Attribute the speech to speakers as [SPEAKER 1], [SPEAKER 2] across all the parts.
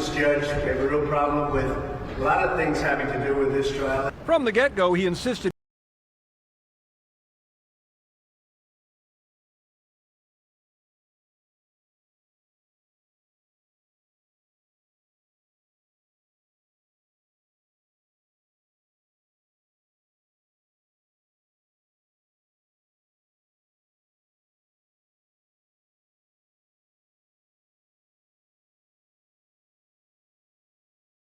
[SPEAKER 1] this judge. We have a real problem with a lot of things having to do with this trial.
[SPEAKER 2] From the get-go, he insisted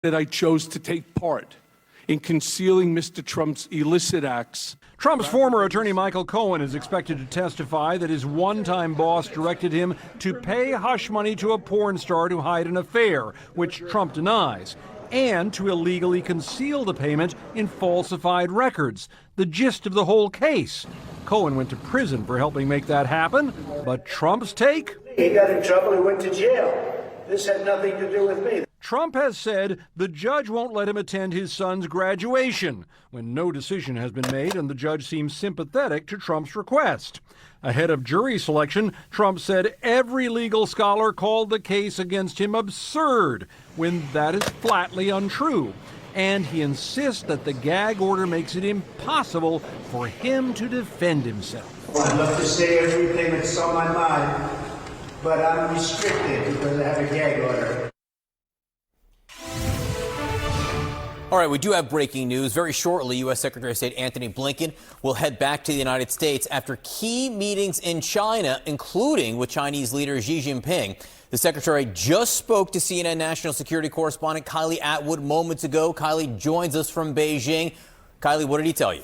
[SPEAKER 3] that I chose to take part in concealing Mr. Trump's illicit acts.
[SPEAKER 2] Trump's former attorney Michael Cohen is expected to testify that his one-time boss directed him to pay hush money to a porn star to hide an affair, which Trump denies, and to illegally conceal the payment in falsified records. The gist of the whole case. Cohen went to prison for helping make that happen, but Trump's take?
[SPEAKER 1] He got in trouble, he went to jail. This had nothing to do with me.
[SPEAKER 2] Trump has said the judge won't let him attend his son's graduation when no decision has been made and the judge seems sympathetic to Trump's request. Ahead of jury selection, Trump said every legal scholar called the case against him absurd when that is flatly untrue. And he insists that the gag order makes it impossible for him to defend himself.
[SPEAKER 1] Well, I'd love to say everything that's on my mind, but I'm restricted because I have a gag order.
[SPEAKER 4] All right, we do have breaking news. Very shortly, U.S. Secretary of State Antony Blinken will head back to the United States after key meetings in China, including with Chinese leader Xi Jinping. The secretary just spoke to CNN national security correspondent Kylie Atwood moments ago. Kylie joins us from Beijing. Kylie, what did he tell you?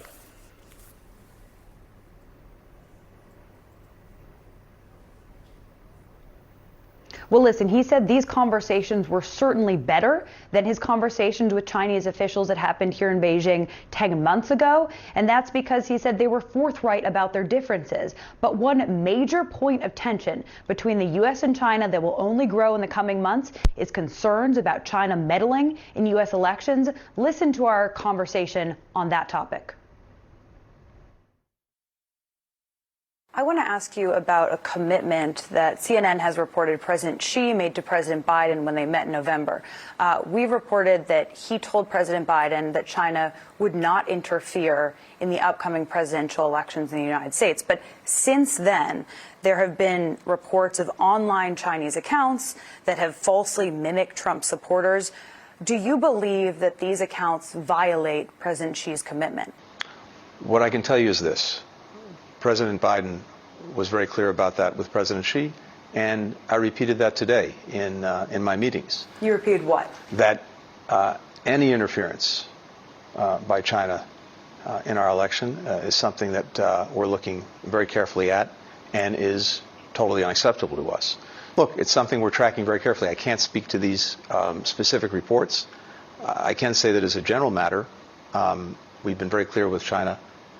[SPEAKER 5] Well, listen, he said these conversations were certainly better than his conversations with Chinese officials that happened here in Beijing 10 months ago. And that's because he said they were forthright about their differences. But one major point of tension between the U.S. and China that will only grow in the coming months is concerns about China meddling in U.S. elections. Listen to our conversation on that topic.
[SPEAKER 6] I want to ask you about a commitment that CNN has reported President Xi made to President Biden when they met in November. We've reported that he told President Biden that China would not interfere in the upcoming presidential elections in the United States. But since then, there have been reports of online Chinese accounts that have falsely mimicked Trump supporters. Do you believe that these accounts violate President Xi's commitment?
[SPEAKER 7] What I can tell you is this. President Biden was very clear about that with President Xi, and I repeated that today in my meetings.
[SPEAKER 6] You repeated what?
[SPEAKER 7] That any interference by China in our election is something that we're looking very carefully at and is totally unacceptable to us. Look, it's something we're tracking very carefully. I can't speak to these specific reports. I can say that as a general matter, we've been very clear with China.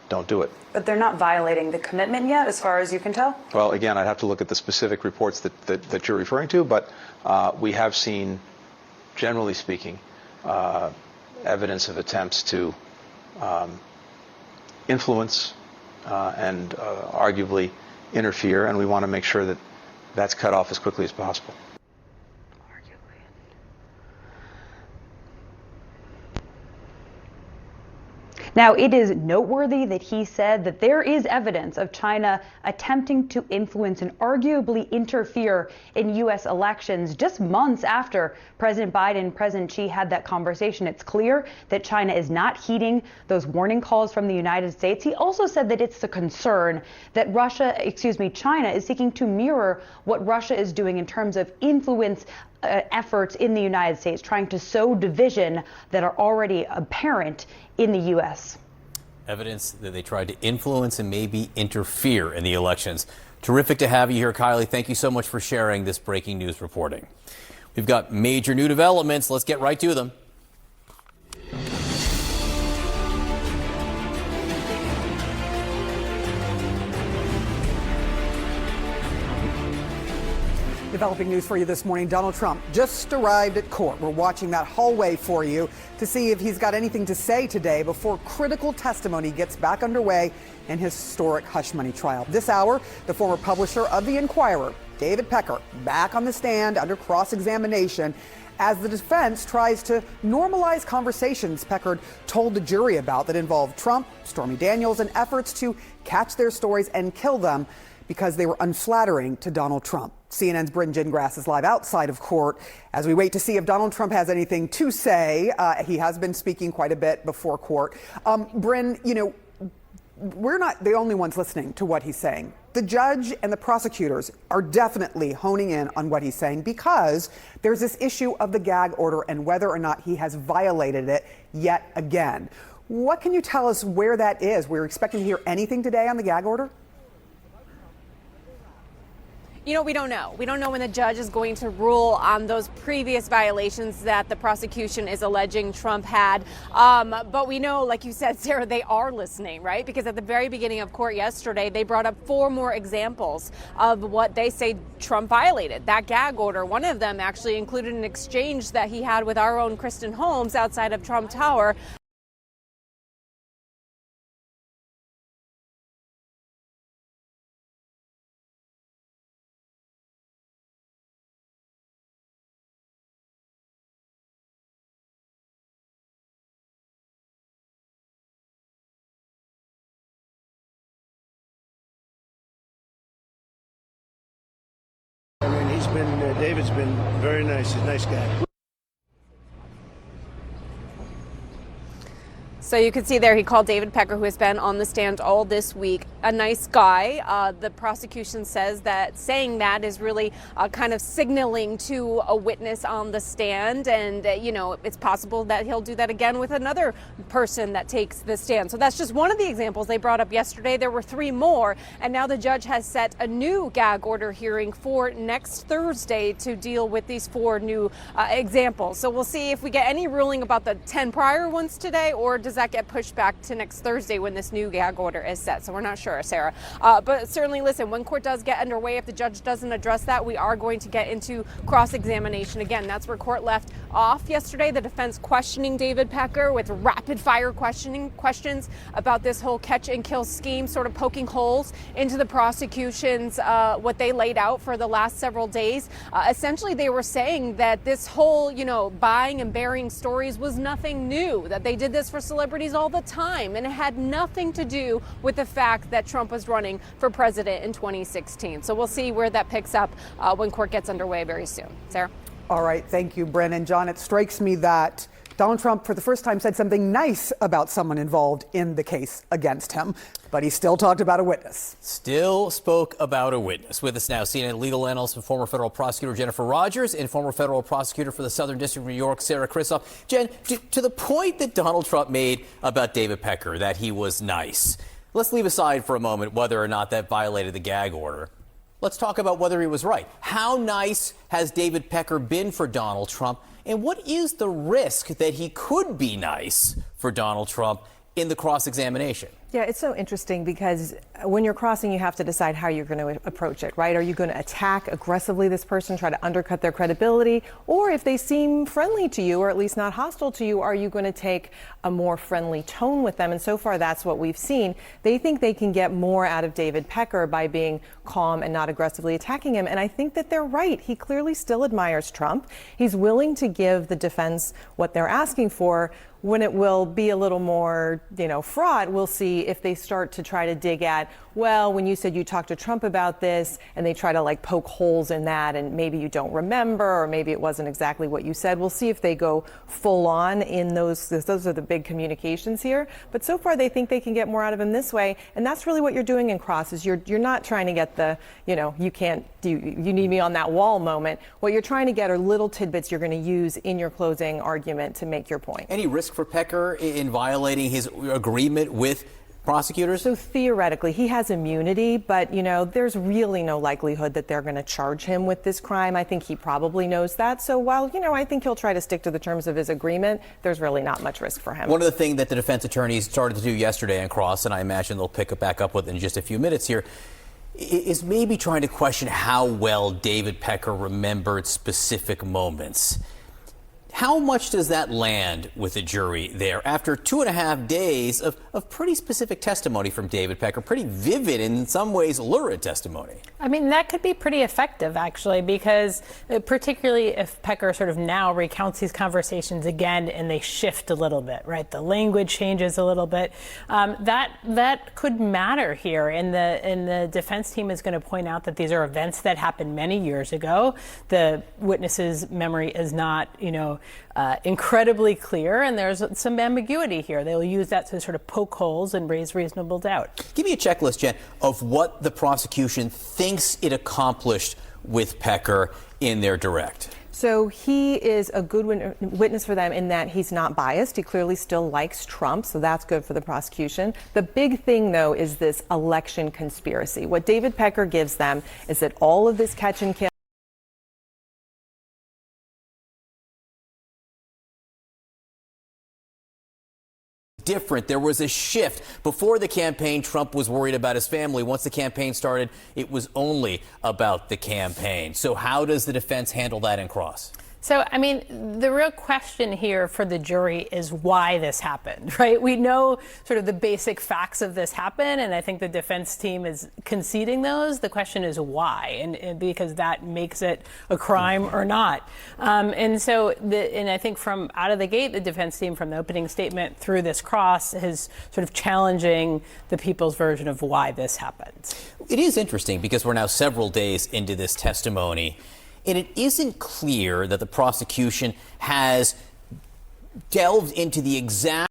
[SPEAKER 7] Don't do it.
[SPEAKER 6] But they're not violating the commitment yet, as far as you can tell?
[SPEAKER 7] Well, again, I'd have to look at the specific reports that you're referring to, but we have seen, generally speaking, evidence of attempts to influence and arguably interfere, and we want to make sure that that's cut off as quickly as possible.
[SPEAKER 5] Now, it is noteworthy that he said that there is evidence of China attempting to influence and arguably interfere in U.S. elections just months after President Biden and President Xi had that conversation. It's clear that China is not heeding those warning calls from the United States. He also said that it's a concern that China is seeking to mirror what Russia is doing in terms of influence efforts in the United States, trying to sow division that are already apparent in the U.S.
[SPEAKER 4] Evidence that they tried to influence and maybe interfere in the elections. Terrific to have you here, Kylie. Thank you so much for sharing this breaking news reporting. We've got major new developments. Let's get right to them.
[SPEAKER 8] Developing news for you this morning. Donald Trump just arrived at court. We're watching that hallway for you to see if he's got anything to say today before critical testimony gets back underway in his historic hush money trial. This hour, the former publisher of The Inquirer, David Pecker, back on the stand under cross-examination as the defense tries to normalize conversations Pecker told the jury about that involved Trump, Stormy Daniels, and efforts to catch their stories and kill them because they were unflattering to Donald Trump. CNN's Bryn Gingras is live outside of court as we wait to see if Donald Trump has anything to say. He has been speaking quite a bit before court. Bryn, you know, we're not the only ones listening to what he's saying. The judge and the prosecutors are definitely honing in on what he's saying because there's this issue of the gag order and whether or not he has violated it yet again. What can you tell us where that is? We're expecting to hear anything today on the gag order?
[SPEAKER 9] You know, we don't know. We don't know when the judge is going to rule on those previous violations that the prosecution is alleging Trump had. But we know, like you said, Sarah, they are listening, right? Because at the very beginning of court yesterday, they brought up 4 more examples of what they say Trump violated, that gag order. One of them actually included an exchange that he had with our own Kristen Holmes outside of Trump Tower.
[SPEAKER 1] I mean, David's been very nice. He's a nice guy.
[SPEAKER 9] So you can see there he called David Pecker, who has been on the stand all this week, a nice guy. The prosecution says that saying that is really kind of signaling to a witness on the stand. And, you know, it's possible that he'll do that again with another person that takes the stand. So that's just one of the examples they brought up yesterday. There were 3 more. And now the judge has set a new gag order hearing for next Thursday to deal with these 4 new examples. So we'll see if we get any ruling about the 10 prior ones today, or does that get pushed back to next Thursday when this new gag order is set. So we're not sure, Sarah. But certainly, listen, when court does get underway, if the judge doesn't address that, we are going to get into cross-examination again. That's where court left off yesterday. The defense questioning David Pecker with rapid-fire questions about this whole catch-and-kill scheme, sort of poking holes into the prosecution's what they laid out for the last several days. Essentially, they were saying that this whole, you know, buying and burying stories was nothing new, that they did this for celebrities all the time, and it had nothing to do with the fact that Trump was running for president in 2016. So we'll see where that picks up when court gets underway very soon. Sarah?
[SPEAKER 8] All right. Thank you, Bryn. And John, it strikes me that Donald Trump, for the first time, said something nice about someone involved in the case against him, but he still talked about a witness.
[SPEAKER 4] Still spoke about a witness. With us now, CNN legal analyst and former federal prosecutor Jennifer Rogers and former federal prosecutor for the Southern District of New York, Sarah Kristoff. Jen, to the point that Donald Trump made about David Pecker, that he was nice, let's leave aside for a moment whether or not that violated the gag order. Let's talk about whether he was right. How nice has David Pecker been for Donald Trump? And what is the risk that he could be nice for Donald Trump in the cross-examination?
[SPEAKER 10] Yeah, it's so interesting because when you're crossing, you have to decide how you're going to approach it, right? Are you going to attack aggressively this person, try to undercut their credibility? Or if they seem friendly to you, or at least not hostile to you, are you going to take a more friendly tone with them? And so far, that's what we've seen. They think they can get more out of David Pecker by being calm and not aggressively attacking him. And I think that they're right. He clearly still admires Trump. He's willing to give the defense what they're asking for. When it will be a little more, fraught, we'll see if they start to try to dig at, well, when you said you talked to Trump about this, and they try to poke holes in that, and maybe you don't remember, or maybe it wasn't exactly what you said. We'll see if they go full on in those. Those are the big communications here. But so far, they think they can get more out of him this way, and that's really what you're doing in cross. Is you're not trying to get the, you need me on that wall moment. What you're trying to get are little tidbits you're going to use in your closing argument to make your point.
[SPEAKER 4] Any risk for Pecker in violating his agreement with prosecutors?
[SPEAKER 10] So theoretically, he has immunity, but, there's really no likelihood that they're going to charge him with this crime. I think he probably knows that. So while, I think he'll try to stick to the terms of his agreement, there's really not much risk for him.
[SPEAKER 4] One of the things that the defense attorneys started to do yesterday on cross, and I imagine they'll pick it back up with in just a few minutes here, is maybe trying to question how well David Pecker remembered specific moments. How much does that land with the jury there after 2.5 days of pretty specific testimony from David Pecker, pretty vivid and in some ways lurid testimony?
[SPEAKER 11] I mean, that could be pretty effective, actually, because particularly if Pecker sort of now recounts these conversations again and they shift a little bit, right? The language changes a little bit. That could matter here. And the defense team is going to point out that these are events that happened many years ago. The witness's memory is not, incredibly clear, and there's some ambiguity here. They'll use that to sort of poke holes and raise reasonable doubt.
[SPEAKER 4] Give me a checklist, Jen, of what the prosecution thinks it accomplished with Pecker in their direct.
[SPEAKER 10] So he is a good witness for them in that he's not biased. He clearly still likes Trump, so that's good for the prosecution. The big thing, though, is this election conspiracy. What David Pecker gives them is that all of this catch and kill
[SPEAKER 4] different. There was a shift. Before the campaign, Trump was worried about his family. Once the campaign started, it was only about the campaign. So how does the defense handle that in cross?
[SPEAKER 11] So, I mean, the real question here for the jury is why this happened, right? We know sort of the basic facts of this happen, and I think the defense team is conceding those. The question is why, and because that makes it a crime or not. And I think from out of the gate, the defense team, from the opening statement through this cross, is sort of challenging the people's version of why this happened.
[SPEAKER 4] It is interesting because we're now several days into this testimony, and it isn't clear that the prosecution has delved into the exact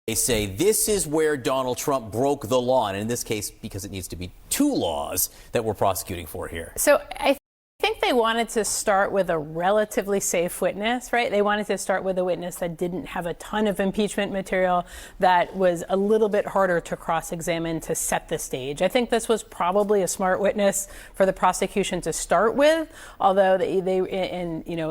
[SPEAKER 4] They say this is where Donald Trump broke the law, and in this case, because it needs to be 2 laws that we're prosecuting for here.
[SPEAKER 11] So I think they wanted to start with a relatively safe witness, right? They wanted to start with a witness that didn't have a ton of impeachment material, that was a little bit harder to cross-examine to set the stage. I think this was probably a smart witness for the prosecution to start with, although they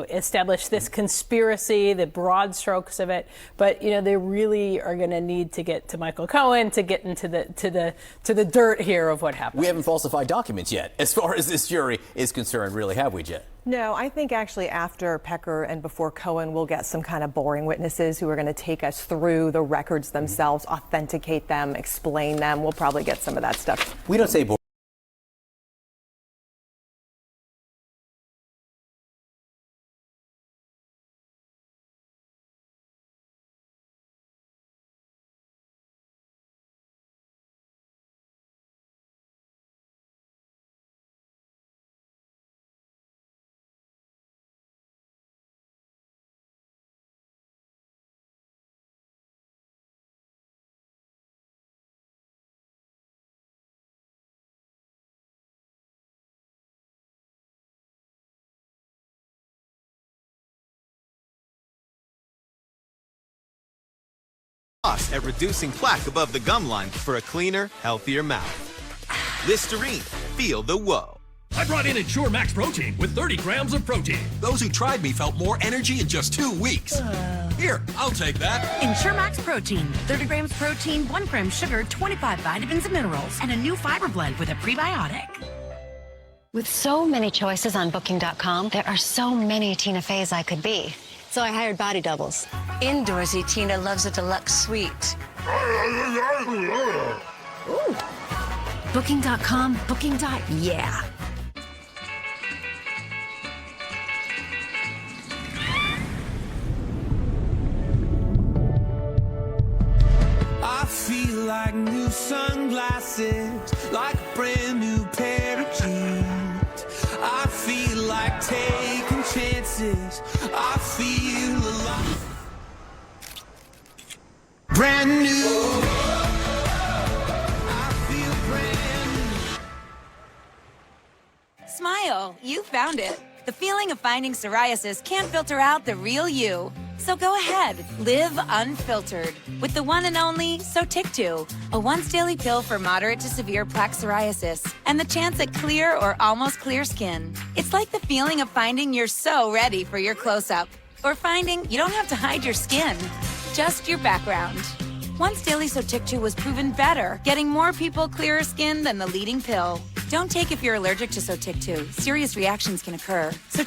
[SPEAKER 11] established this conspiracy, the broad strokes of it. But they really are going to need to get to Michael Cohen to get into the dirt here of what happened.
[SPEAKER 4] We haven't falsified documents yet, as far as this jury is concerned. Really, have we, Jen?
[SPEAKER 10] No, I think actually after Pecker and before Cohen, we'll get some kind of boring witnesses who are going to take us through the records themselves, authenticate them, explain them. We'll probably get some of that stuff.
[SPEAKER 4] We don't say boring.
[SPEAKER 12] At reducing plaque above the gum line for a cleaner, healthier mouth. Listerine, feel the whoa.
[SPEAKER 13] I brought in Ensure Max Protein with 30 grams of protein. Those who tried me felt more energy in just 2 weeks. Here, I'll take that.
[SPEAKER 14] Ensure Max Protein, 30 grams protein, 1 gram sugar, 25 vitamins and minerals, and a new fiber blend with a prebiotic.
[SPEAKER 15] With so many choices on Booking.com, there are so many Tina Feys I could be. So I hired body doubles. Indoorsy Tina loves a deluxe suite.
[SPEAKER 14] Ooh. Booking.com, Booking.yeah.
[SPEAKER 16] I feel like new sunglasses, like a brand new pair of jeans. I feel like taking chances. I feel alive. Brand new. I feel brand new.
[SPEAKER 17] Smile, you found it. The feeling of finding psoriasis can't filter out the real you. So go ahead, live unfiltered with the one and only Sotyktu, a once daily pill for moderate to severe plaque psoriasis and the chance at clear or almost clear skin. It's like the feeling of finding you're so ready for your close-up, or finding you don't have to hide your skin. just your background. Once Daily Sotyktu was proven better, getting more people clearer skin than the leading pill. Don't take if you're allergic to Sotyktu. Serious reactions can occur. So